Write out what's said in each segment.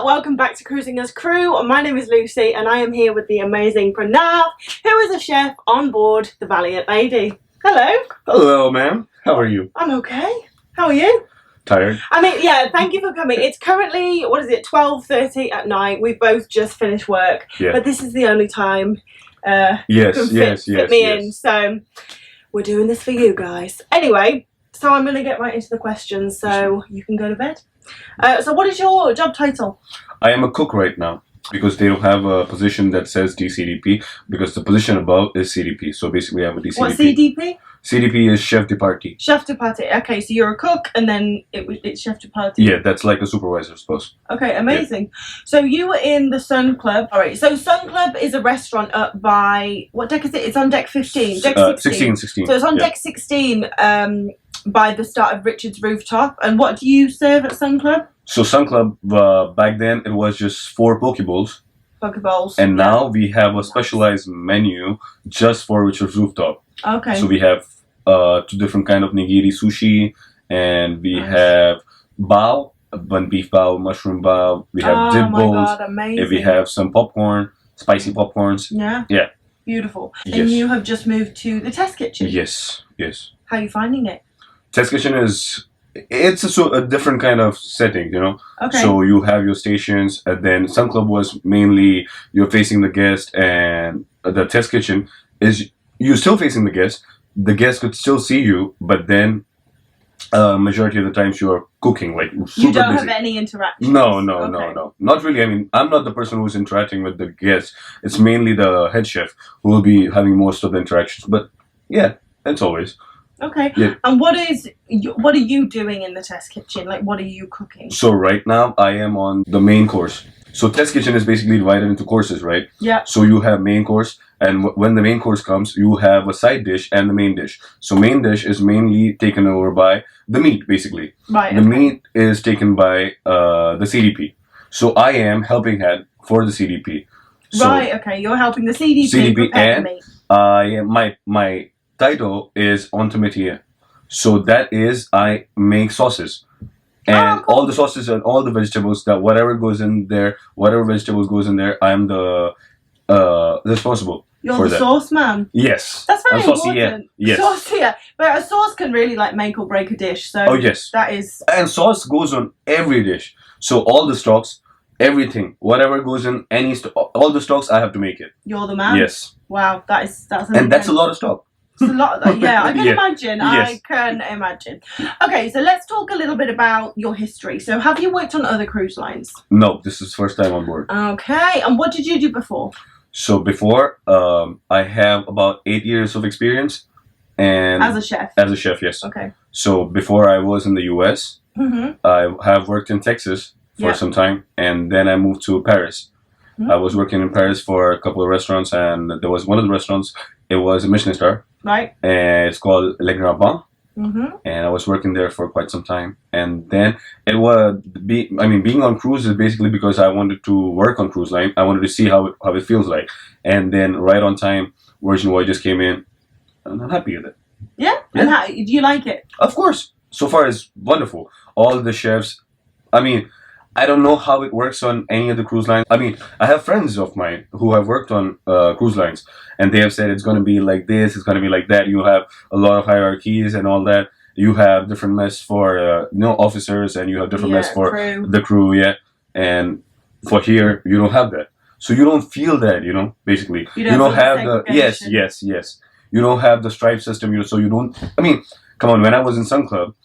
welcome back to Cruising as Crew. My name is Lucy and I am here with the amazing Pranav, who is a chef on board the Valiant Lady. Hello. Hello, ma'am. How are you? I'm okay. How are you? Tired. I mean, yeah, thank you for coming. It's currently, 12:30 at night. We've both just finished work, but this is the only time you can fit me in. So we're doing this for you guys. Anyway, so I'm going to get right into the questions so you can go to bed. So what is your job title? I am a cook right now because they don't have a position that says DCDP because the position above is CDP. So basically I have a DCDP. What's CDP? CDP is chef de partie. Chef de partie. Okay, so you're a cook and then it's chef de partie. Yeah, that's like a supervisor's post. Okay, amazing. Yeah. So you were in the Sun Club. All right, so Sun Club is a restaurant up by, what deck is it? It's on deck 15. Deck 16. 16. So it's on deck 16 by the start of Richard's Rooftop. And what do you serve at Sun Club? So Sun Club, back then it was just 4 poke bowls. Poke bowls. And now we have a specialized menu just for Richard's Rooftop. Okay. So we have 2 different kind of nigiri sushi, and we have bao, one beef bao, mushroom bao. We have dip bowls. God, amazing. And we have some popcorn, spicy popcorns. Yeah. Yeah. Beautiful. Yes. And you have just moved to the Test Kitchen. Yes. Yes. How are you finding it? Test Kitchen it's a different kind of setting, you know. Okay. So you have your stations, and then Sun Club was mainly you're facing the guest, and the Test Kitchen is you're still facing the guest. The guest could still see you, but then majority of the times you are cooking, like super You don't busy. have any interaction. No, not really. I mean, I'm not the person who's interacting with the guests. It's mainly the head chef who will be having most of the interactions. But yeah, it's always. Okay. Yeah. And what are you doing in the Test Kitchen? Like, what are you cooking? So right now I am on the main course. So Test Kitchen is basically divided into courses, right? Yeah. So you have main course, and when the main course comes, you have a side dish and the main dish. So main dish is mainly taken over by the meat, basically. Right. The meat is taken by the CDP. So I am helping hand for the CDP. So right. Okay. You're helping the CDP prepare the meat. My title is entremetier. So that is I make sauces. And cool. all the sauces and all the vegetables, that whatever vegetables goes in there, I'm the responsible You're for the that. sauce man. Yes. That's very important. Yeah. Yes. Saucier. But a sauce can really like make or break a dish. So oh yes. that is. And sauce goes on every dish. So all the stocks, everything, whatever goes in all the stocks, I have to make it. You're the man. Yes. Wow, that's amazing. And that's a lot of stock. It's a lot. Yeah, I can imagine. Yes. I can imagine. Okay, so let's talk a little bit about your history. So, have you worked on other cruise lines? No, this is first time on board. Okay, and what did you do before? So before, I have about 8 years of experience, and As a chef. As a chef, yes. Okay. So before I was in the U.S., I have worked in Texas for some time, and then I moved to Paris. I was working in Paris for a couple of restaurants, and there was one of the restaurants. It was a Michelin star. Right. And it's called Le Grand Bain. And I was working there for quite some time. And then it was being on cruise is basically because I wanted to work on cruise line. I wanted to see how it feels like. And then right on time, Virgin Voyages came in, and I'm happy with it. Yeah. And how, do you like it? Of course. So far, it's wonderful. All the chefs. I don't know how it works on any of the cruise lines. I have friends of mine who have worked on cruise lines, and they have said it's going to be like this, it's going to be like that. You have a lot of hierarchies and all that. You have different mess for officers, and you have different mess for the crew. Yeah, and for here you don't have that, so you don't feel that. Basically, you don't have the yes. You don't have the stripe system. So you don't. Come on. When I was in Sun Club,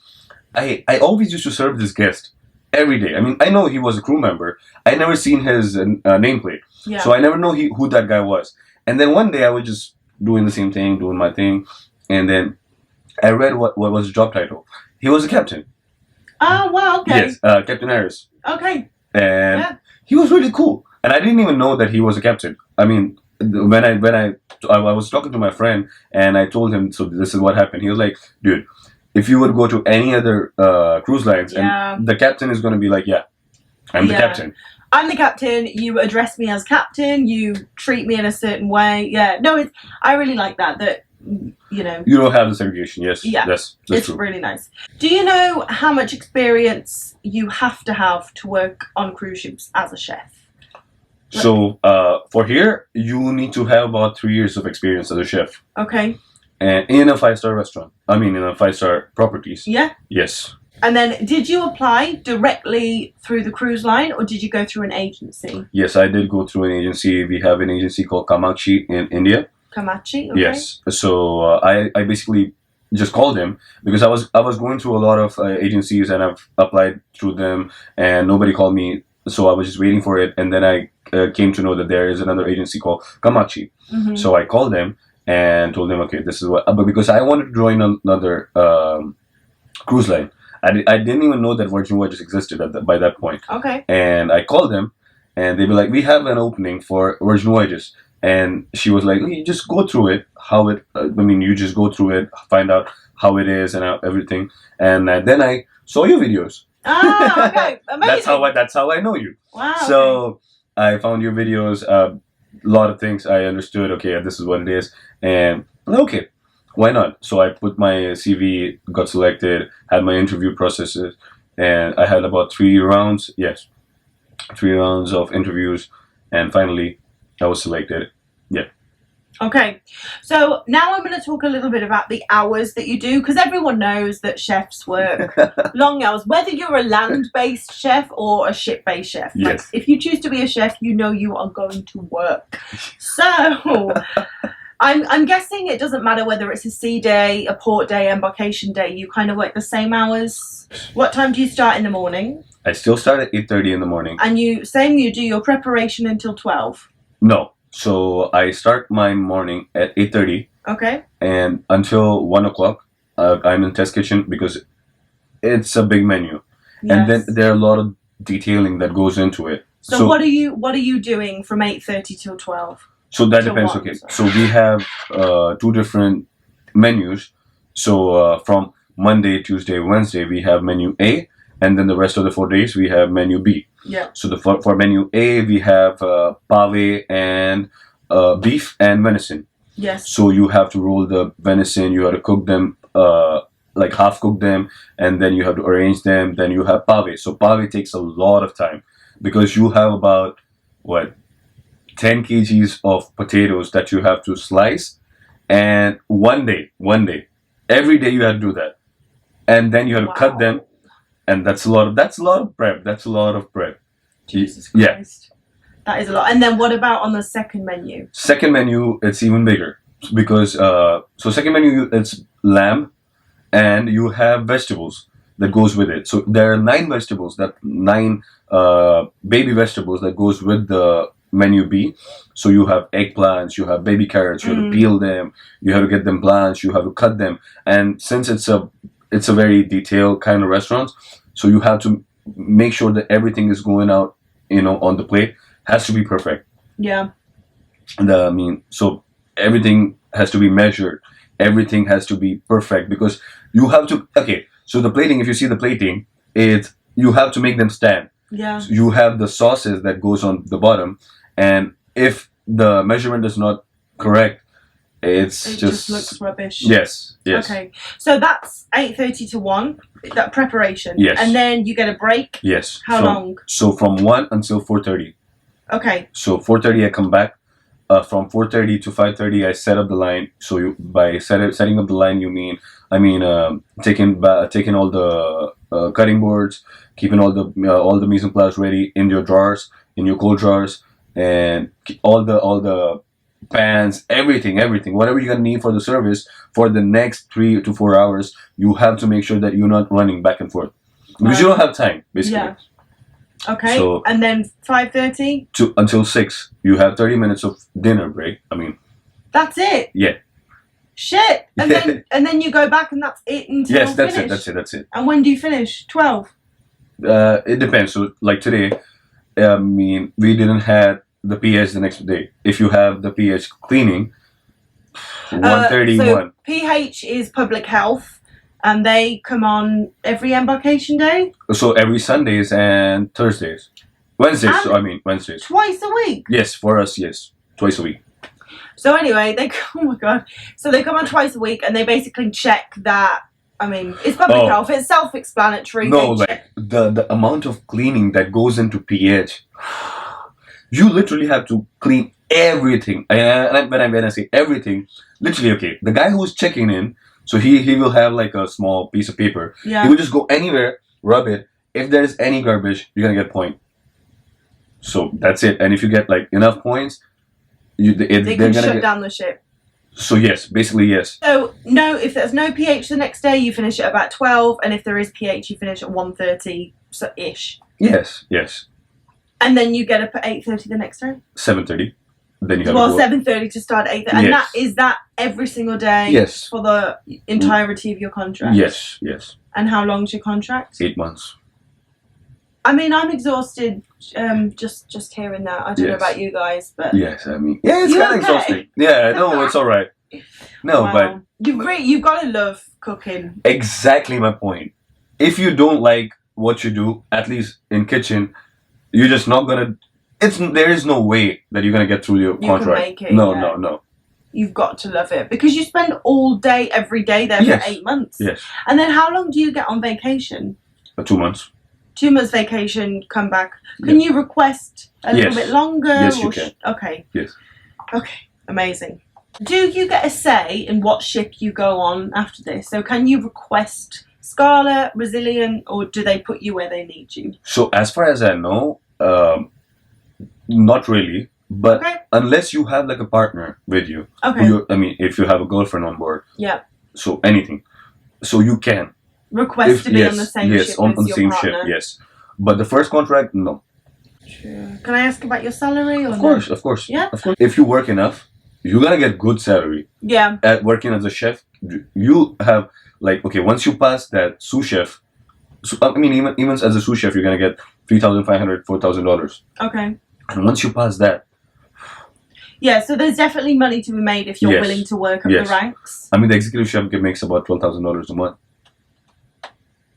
I always used to serve this guest. Every day. I know he was a crew member. I never seen his nameplate. Yeah. So I never know who that guy was. And then one day I was just doing the same thing, doing my thing. And then I read what was the job title. He was a captain. Oh, wow, okay. Yes, Captain Harris. Okay. And he was really cool. And I didn't even know that he was a captain. When I was talking to my friend and I told him, so this is what happened. He was like, dude, if you would go to any other cruise lines, and the captain is going to be like, yeah, I'm the captain. I'm the captain. You address me as captain. You treat me in a certain way. Yeah. No, I really like that you know. You don't have the segregation, yes. Yeah, that's it's true. Really nice. Do you know how much experience you have to work on cruise ships as a chef? So, for here, you need to have about 3 years of experience as a chef. Okay. And in a 5-star restaurant. I mean, in a 5-star properties. Yeah. Yes. And then, did you apply directly through the cruise line, or did you go through an agency? Yes, I did go through an agency. We have an agency called Kamachi in India. Kamachi, okay. Yes. So I basically just called him because I was going through a lot of agencies, and I've applied through them, and nobody called me. So I was just waiting for it, and then I came to know that there is another agency called Kamachi. Mm-hmm. So I called them and told them, okay, this is what. But because I wanted to join another cruise line. I didn't even know that Virgin Voyages existed by that point. Okay. And I called them, and they were like, we have an opening for Virgin Voyages. And she was like, you just go through it, you just go through it, find out how it is and everything. And then I saw your videos. Ah, okay. Amazing. That's how I know you. Wow. So I found your videos, a lot of things I understood, okay, this is what it is. And okay. Why not? So I put my CV, got selected, had my interview processes, and I had about 3 rounds. Yes, 3 rounds of interviews, and finally, I was selected. Yeah. Okay, so now I'm going to talk a little bit about the hours that you do, because everyone knows that chefs work long hours, whether you're a land-based chef or a ship-based chef. Yes. Like, if you choose to be a chef, you know you are going to work. So... I'm guessing it doesn't matter whether it's a sea day, a port day, embarkation day. You kind of work the same hours. What time do you start in the morning? I still start at 8:30 in the morning. And you do your preparation until 12? No. So I start my morning at 8:30. Okay. And until 1 o'clock, I'm in Test Kitchen because it's a big menu. Yes. And then there are a lot of detailing that goes into it. So what are you doing from 8:30 till 12? So that depends. Okay, so we have 2 different menus. So from Monday, Tuesday, Wednesday, we have menu A, and then the rest of the 4 days we have menu B. Yeah. So for menu A, we have pave and beef and venison. Yes. So you have to roll the venison. You have to cook them, like half cook them, and then you have to arrange them. Then you have pave. So pave takes a lot of time because you have about 10 kgs of potatoes that you have to slice, and one day, every day you have to do that, and then you have to cut them, and that's a lot of prep. Jesus Christ, that is a lot. And then what about on the second menu? Second menu, it's even bigger because so second menu it's lamb, and you have vegetables that goes with it. So there are 9 vegetables, baby vegetables that goes with the menu B. So you have eggplants, you have baby carrots, you have to peel them, you have to get them blanched, you have to cut them. And since it's a very detailed kind of restaurant, so you have to make sure that everything is going out, on the plate. Has to be perfect. Yeah. And so everything has to be measured. Everything has to be perfect because you have to. Okay, so the plating. If you see the plating, you have to make them stand. Yeah. So you have the sauces that goes on the bottom. And if the measurement is not correct, it just looks rubbish. Yes. Okay, so that's 8:30 to 1. That preparation. Yes. And then you get a break. Yes. How long? So from 1 until 4:30. Okay. So 4:30 I come back. From 4:30 to 5:30 I set up the line. So by setting up the line, taking all the cutting boards, keeping all the mise en place ready in your jars, in your cold jars. And all the pans, everything, whatever you're gonna need for the service for the next 3 to 4 hours, you have to make sure that you're not running back and forth because you don't have time, basically. Yeah. Okay. So, and then 5:30 until 6, you have 30 minutes of dinner break. That's it. Yeah. Shit. And then you go back, and that's it until yes, that's finish. That's it. And when do you finish? 12. It depends. So like today, we didn't have the pH the next day. If you have the pH cleaning, 131. So pH is public health, and they come on every embarkation day? So every Sundays and Thursdays. Wednesdays. Wednesdays. Twice a week? Yes, for us, yes. Twice a week. So anyway, oh my god. So they come on twice a week and they basically check that. I mean, it's public health. It's self-explanatory. No, like the amount of cleaning that goes into pH. You literally have to clean everything. And when I say everything, literally, okay, the guy who's checking in, so he will have like a small piece of paper. Yeah. He will just go anywhere, rub it. If there's any garbage, you're gonna get point. So that's it. And if you get like enough points, they're gonna shut down the ship. So yes, basically yes. So no, if there's no pH the next day, you finish at about 12, and if there is pH, you finish at 1:30-ish. Yes, yes. And then you get up at 8:30 the next day. 7:30. Then you have 7:30 to start at 8:30, and yes. is that every single day? Yes. For the entirety of your contract. Yes, yes. And how long's your contract? 8 months. I mean, I'm exhausted just hearing that. I don't know about you guys, but yes, I mean, yeah, it's kind of exhausting. Yeah, no, it's all right. No, wow. But you've got to love cooking. Exactly my point. If you don't like what you do, at least in kitchen, you're just not gonna. There is no way that you're gonna get through your contract. Can make it, No. You've got to love it because you spend all day, every day there for 8 months. Yes. And then how long do you get on vacation? 2 months. 2 months vacation, come back. Can you request a little bit longer? Yes, you can. Okay. Yes. Okay, amazing. Do you get a say in what ship you go on after this? So can you request Scarlet, Resilient, or do they put you where they need you? So as far as I know, not really. But unless you have like a partner with you. Okay. I mean, if you have a girlfriend on board. Yeah. So anything. So you can. Request to be on the same ship on the your same partner. ship, yes. But the first contract, no. Sure. Can I ask about your salary? Or of course. Yeah. Of course. If you work enough, you're gonna get good salary. Yeah. At working as a chef, you have like once you pass that sous chef, I mean even as a sous chef, you're gonna get $3,500, $4,000. Okay. And once you pass that. Yeah, so there's definitely money to be made if you're willing to work up the ranks. I mean, the executive chef makes about $12,000 a month.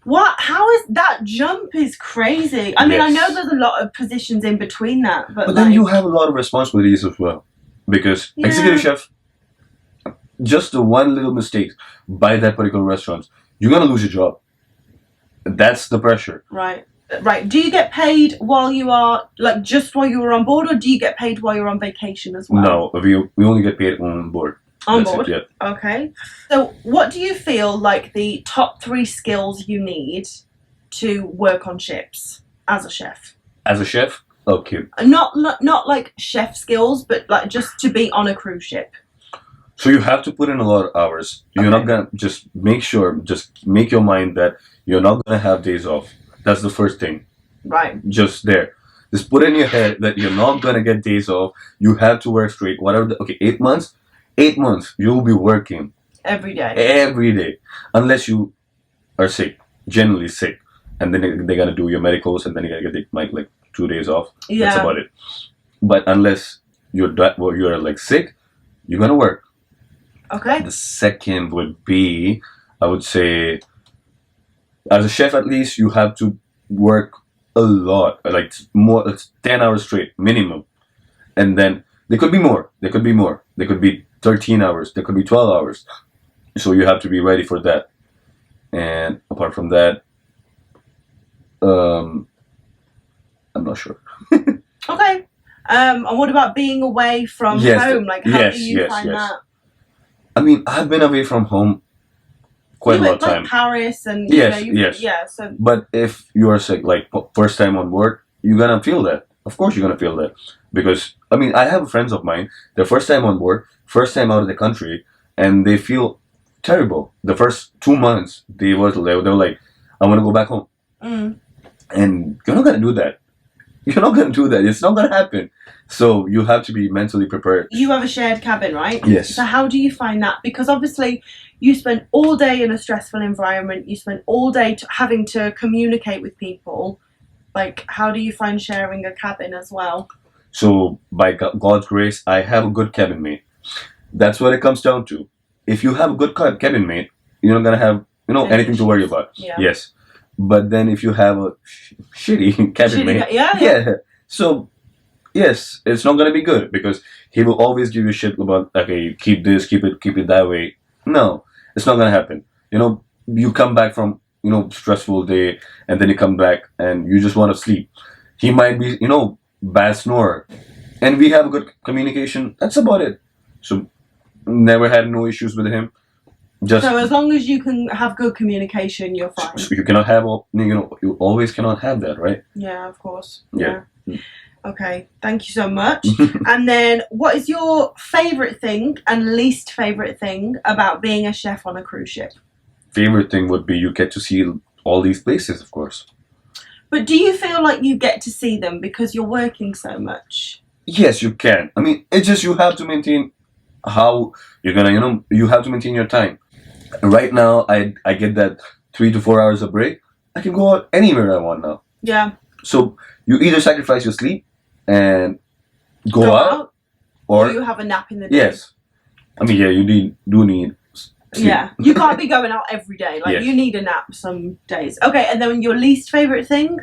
What? How is that jump? Is crazy. I mean, I know there's a lot of positions in between that, but then you have a lot of responsibilities as well, because executive chef, just the one little mistake by that particular restaurant, you're gonna lose your job. That's the pressure. Right. Do you get paid while you are just while you were on board, or do you get paid while you're on vacation as well? No, we only get paid on board. On board? Yeah. Okay. So what do you feel like the top 3 skills you need to work on ships as a chef? As a chef? Okay. Not like chef skills, but like just to be on a cruise ship. So you have to put in a lot of hours. You're not gonna just make your mind that you're not gonna have days off. That's the first thing. Right. Just there. Just put in your head that you're not gonna get days off. You have to work straight. Whatever 8 months? 8 months, you'll be working. Every day. Every day. Unless you are sick. Generally sick. And then they're going to do your medicals and then you're going to get like 2 days off. Yeah. That's about it. But unless you're like sick, you're going to work. Okay. The second would be, I would say, as a chef at least, you have to work a lot. Like more, 10 hours straight, minimum. And then there could be more. There could be 13 hours. There could be 12 hours. So you have to be ready for that. And apart from that, I'm not sure. Okay. And what about being away from home? Like, how do you find that? I mean, I've been away from home quite a lot of time. Like Paris and So. But if you are sick, like first time on board, you're gonna feel that. Of course, you're gonna feel that because I mean, I have friends of mine. Their first time on board, first time out of the country, and they feel terrible. The first 2 months, they were like, "I want to go back home," and you're not gonna do that. You're not gonna do that. It's not gonna happen. So you have to be mentally prepared. You have a shared cabin, right? Yes. So how do you find that? Because obviously you spend all day in a stressful environment. You spend all day having to communicate with people. Like, how do you find sharing a cabin as well? So by God's grace, I have a good cabin mate. That's what it comes down to. If you have a good cabin mate, you're not gonna have anything to worry about. Yeah. Yes. But then if you have a shitty cabin mate, yeah. So yes, it's not gonna be good because he will always give you shit about, okay, keep this, keep it that way. No, it's not gonna happen. You know, you come back from, you know, stressful day, and then you come back and you just want to sleep. He might be, you know, bad snorer, and we have good communication. That's about it. So never had no issues with him. Just so as long as you can have good communication, you're fine. So you cannot have, you know, you always cannot have that, right? Yeah, of course. Yeah. Okay, thank you so much. And then, what is your favourite thing and least favourite thing about being a chef on a cruise ship? Favorite thing would be you get to see all these places, of course. But do you feel like you get to see them because you're working so much? Yes, you can. I mean, it's just you have to maintain how you're gonna, you know, you have to maintain your time. Right now, I get that 3 to 4 hours of break. I can go out anywhere I want now. Yeah. So you either sacrifice your sleep and go out, or you have a nap in the day. Yes. I mean, yeah, you do need sleep. Yeah, you can't be going out every day. Like, you need a nap some days. Okay, and then your least favourite thing?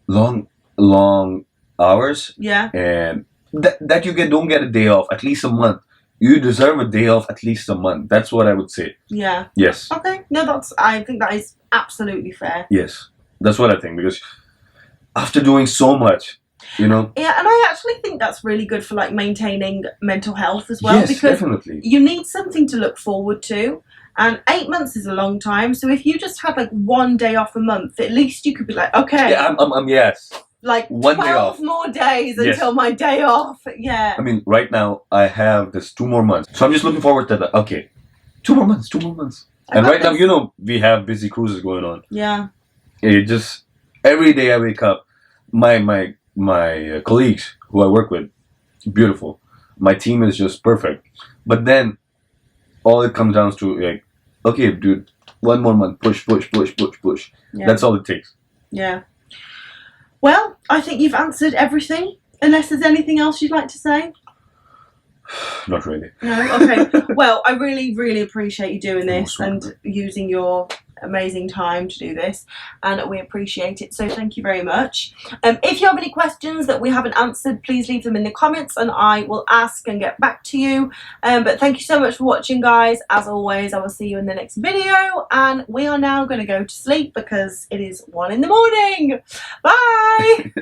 Long hours. Yeah. And that you don't get a day off, at least a month. You deserve a day off at least a month. That's what I would say. Yeah. Yes. Okay. No, I think that is absolutely fair. Yes. That's what I think, because after doing so much, you know. Yeah, and I actually think that's really good for like maintaining mental health as well. Yes, because definitely. You need something to look forward to. And 8 months is a long time. So if you just had like 1 day off a month, at least you could be like, okay. Yeah, yes. Like 1 day off. 12 more days until my day off. Yeah. I mean, right now I have this 2 more months. So I'm just looking forward to that. Okay. 2 more months. And right now, you know, we have busy cruises going on. Yeah. It just, every day I wake up, my colleagues who I work with, beautiful. My team is just perfect. But then all it comes down to, like, okay, dude, 1 more month, push. Yeah. That's all it takes. Yeah. Well, I think you've answered everything. Unless there's anything else you'd like to say? Not really. No? Okay. Well, I really, really appreciate you doing this and using your amazing time to do this, and we appreciate it, so thank you very much. If you have any questions that we haven't answered, please leave them in the comments and I will ask and get back to you. But thank you so much for watching, guys. As always, I will see you in the next video, and we are now going to go to sleep because it is 1 in the morning. Bye.